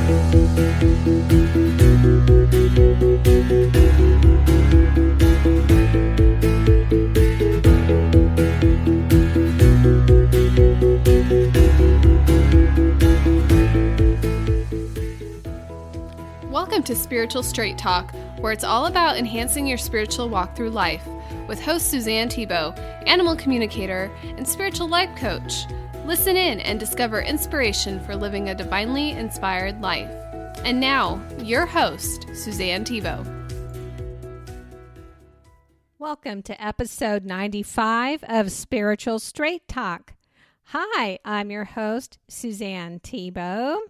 Welcome to Spiritual Straight Talk, where it's all about enhancing your spiritual walk through life, with host Suzanne Thibault, animal communicator and spiritual life coach. Listen in and discover inspiration for living a divinely inspired life. And now, your host, Suzanne Thibault. Welcome to episode 95 of Spiritual Straight Talk. Hi, I'm your host, Suzanne Thibault.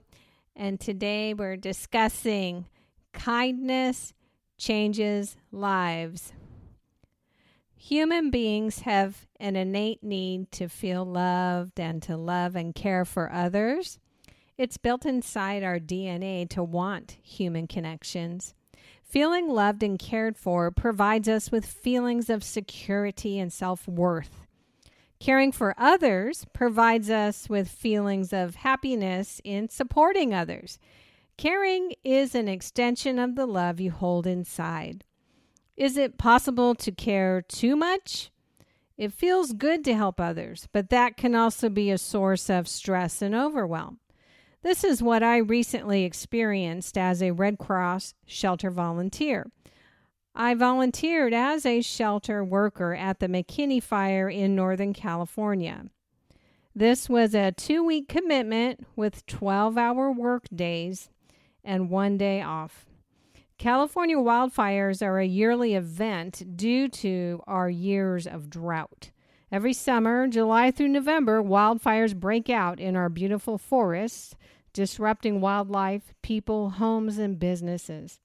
And today we're discussing kindness changes lives. Human beings have an innate need to feel loved and to love and care for others. It's built inside our DNA to want human connections. Feeling loved and cared for provides us with feelings of security and self-worth. Caring for others provides us with feelings of happiness in supporting others. Caring is an extension of the love you hold inside. Is it possible to care too much? It feels good to help others, but that can also be a source of stress and overwhelm. This is what I recently experienced as a Red Cross shelter volunteer. I volunteered as a shelter worker at the McKinney Fire in Northern California. This was a 2-week commitment with 12-hour work days and 1 day off. California wildfires are a yearly event due to our years of drought. Every summer, July through November, wildfires break out in our beautiful forests, disrupting wildlife, people, homes, and businesses.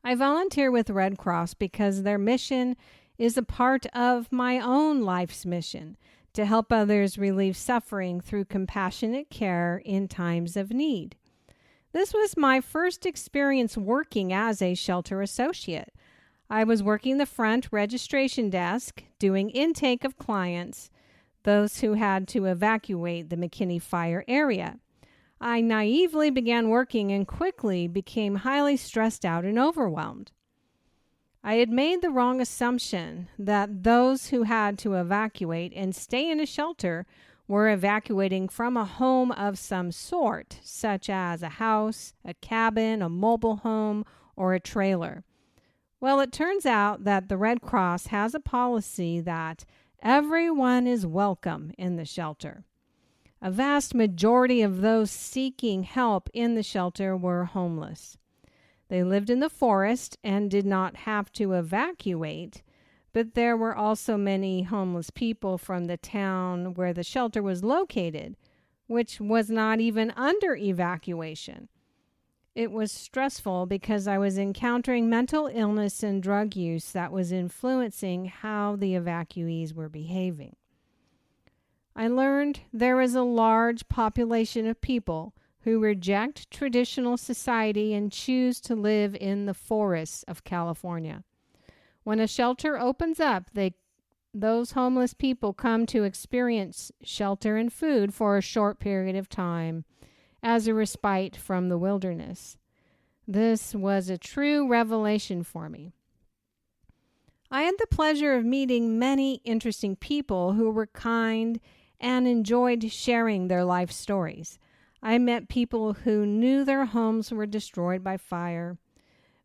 I volunteer with Red Cross because their mission is a part of my own life's mission to help others relieve suffering through compassionate care in times of need. This was my first experience working as a shelter associate. I was working the front registration desk, doing intake of clients, those who had to evacuate the McKinney Fire area. I naively began working and quickly became highly stressed out and overwhelmed. I had made the wrong assumption that those who had to evacuate and stay in a shelter were evacuating from a home of some sort, such as a house, a cabin, a mobile home, or a trailer. Well, it turns out that the Red Cross has a policy that everyone is welcome in the shelter. A vast majority of those seeking help in the shelter were homeless. They lived in the forest and did not have to evacuate, but there were also many homeless people from the town where the shelter was located, which was not even under evacuation. It was stressful because I was encountering mental illness and drug use that was influencing how the evacuees were behaving. I learned there is a large population of people who reject traditional society and choose to live in the forests of California. When a shelter opens up, those homeless people come to experience shelter and food for a short period of time as a respite from the wilderness. This was a true revelation for me. I had the pleasure of meeting many interesting people who were kind and enjoyed sharing their life stories. I met people who knew their homes were destroyed by fire,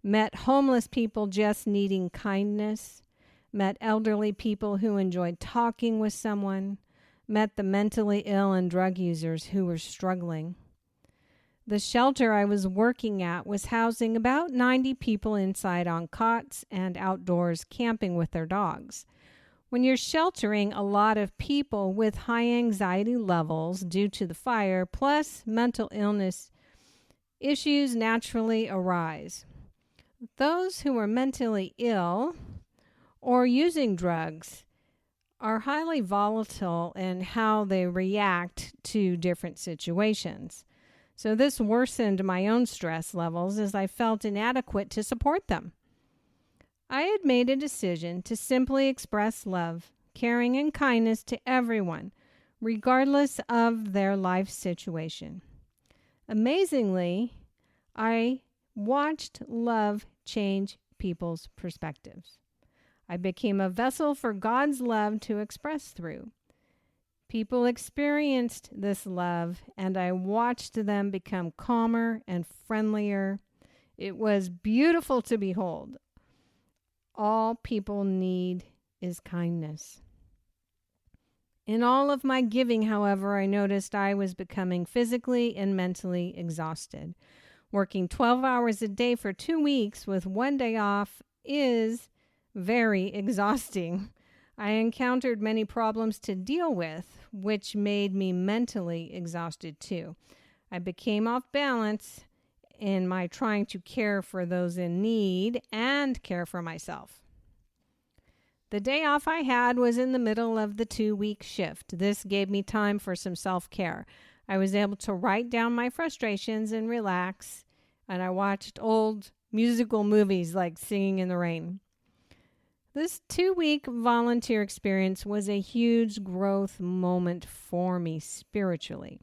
met homeless people just needing kindness, met elderly people who enjoyed talking with someone, met the mentally ill and drug users who were struggling. The shelter I was working at was housing about 90 people inside on cots and outdoors camping with their dogs. When you're sheltering a lot of people with high anxiety levels due to the fire, plus mental illness, issues naturally arise. Those who are mentally ill or using drugs are highly volatile in how they react to different situations. So this worsened my own stress levels as I felt inadequate to support them. I had made a decision to simply express love, caring, and kindness to everyone, regardless of their life situation. Amazingly, I watched love change people's perspectives. I became a vessel for God's love to express through. People experienced this love, and I watched them become calmer and friendlier. It was beautiful to behold. All people need is kindness. In all of my giving, however, I noticed I was becoming physically and mentally exhausted. Working 12 hours a day for 2 weeks with 1 day off is very exhausting. I encountered many problems to deal with, which made me mentally exhausted too. I became off balance in my trying to care for those in need and care for myself. The day off I had was in the middle of the 2-week shift. This gave me time for some self-care. I was able to write down my frustrations and relax, and I watched old musical movies like Singing in the Rain. This 2-week volunteer experience was a huge growth moment for me spiritually.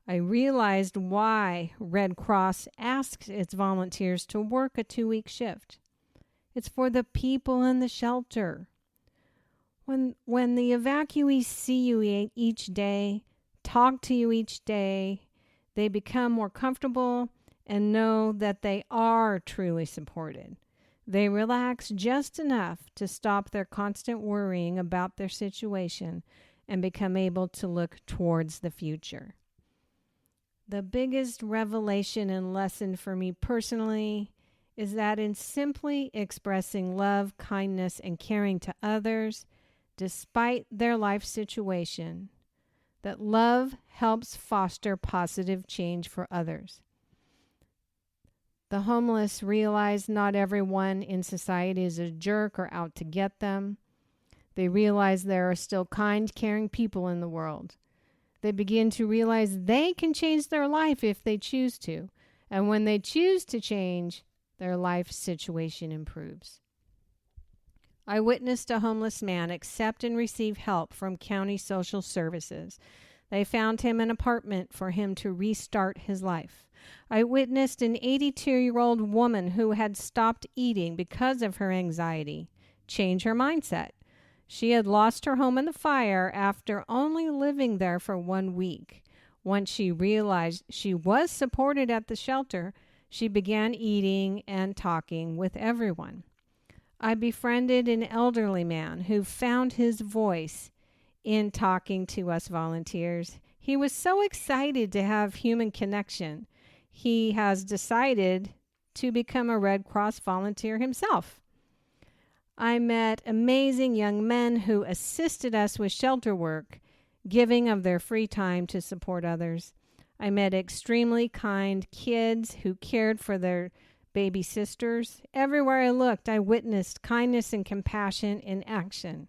I realized why Red Cross asks its volunteers to work a 2-week shift. It's for the people in the shelter. When the evacuees see you each day, talk to you each day, they become more comfortable and know that they are truly supported. They relax just enough to stop their constant worrying about their situation and become able to look towards the future. The biggest revelation and lesson for me personally is that in simply expressing love, kindness, and caring to others, despite their life situation, that love helps foster positive change for others. The homeless realize not everyone in society is a jerk or out to get them. They realize there are still kind, caring people in the world. They begin to realize they can change their life if they choose to. And when they choose to change, their life situation improves. I witnessed a homeless man accept and receive help from county social services. They found him an apartment for him to restart his life. I witnessed an 82-year-old woman who had stopped eating because of her anxiety change her mindset. She had lost her home in the fire after only living there for 1 week. Once she realized she was supported at the shelter, she began eating and talking with everyone. I befriended an elderly man who found his voice in talking to us volunteers. He was so excited to have human connection. He has decided to become a Red Cross volunteer himself. I met amazing young men who assisted us with shelter work, giving of their free time to support others. I met extremely kind kids who cared for their baby sisters. Everywhere I looked, I witnessed kindness and compassion in action.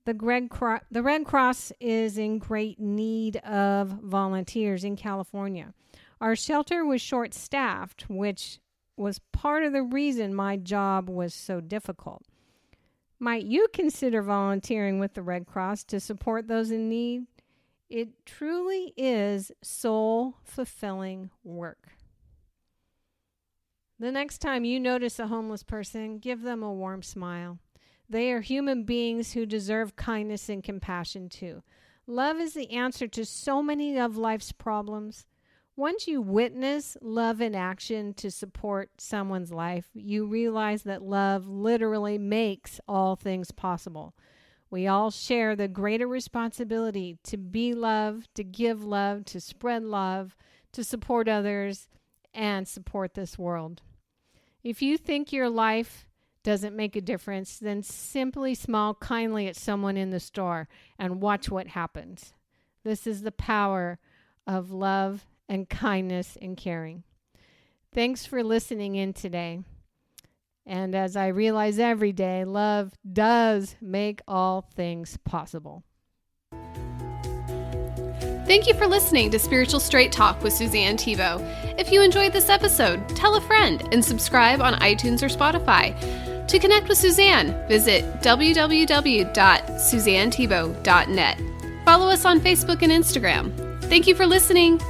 The Red Cross is in great need of volunteers in California. Our shelter was short-staffed, which was part of the reason my job was so difficult. Might you consider volunteering with the Red Cross to support those in need? It truly is soul-fulfilling work. The next time you notice a homeless person, give them a warm smile. They are human beings who deserve kindness and compassion too. Love is the answer to so many of life's problems. Once you witness love in action to support someone's life, you realize that love literally makes all things possible. We all share the greater responsibility to be love, to give love, to spread love, to support others, and support this world. If you think your life doesn't make a difference, then simply smile kindly at someone in the store and watch what happens. This is the power of love and kindness and caring. Thanks for listening in today. And as I realize every day, love does make all things possible. Thank you for listening to Spiritual Straight Talk with Suzanne Thibault. If you enjoyed this episode, tell a friend and subscribe on iTunes or Spotify. To connect with Suzanne, visit www.suzannethibault.net. Follow us on Facebook and Instagram. Thank you for listening.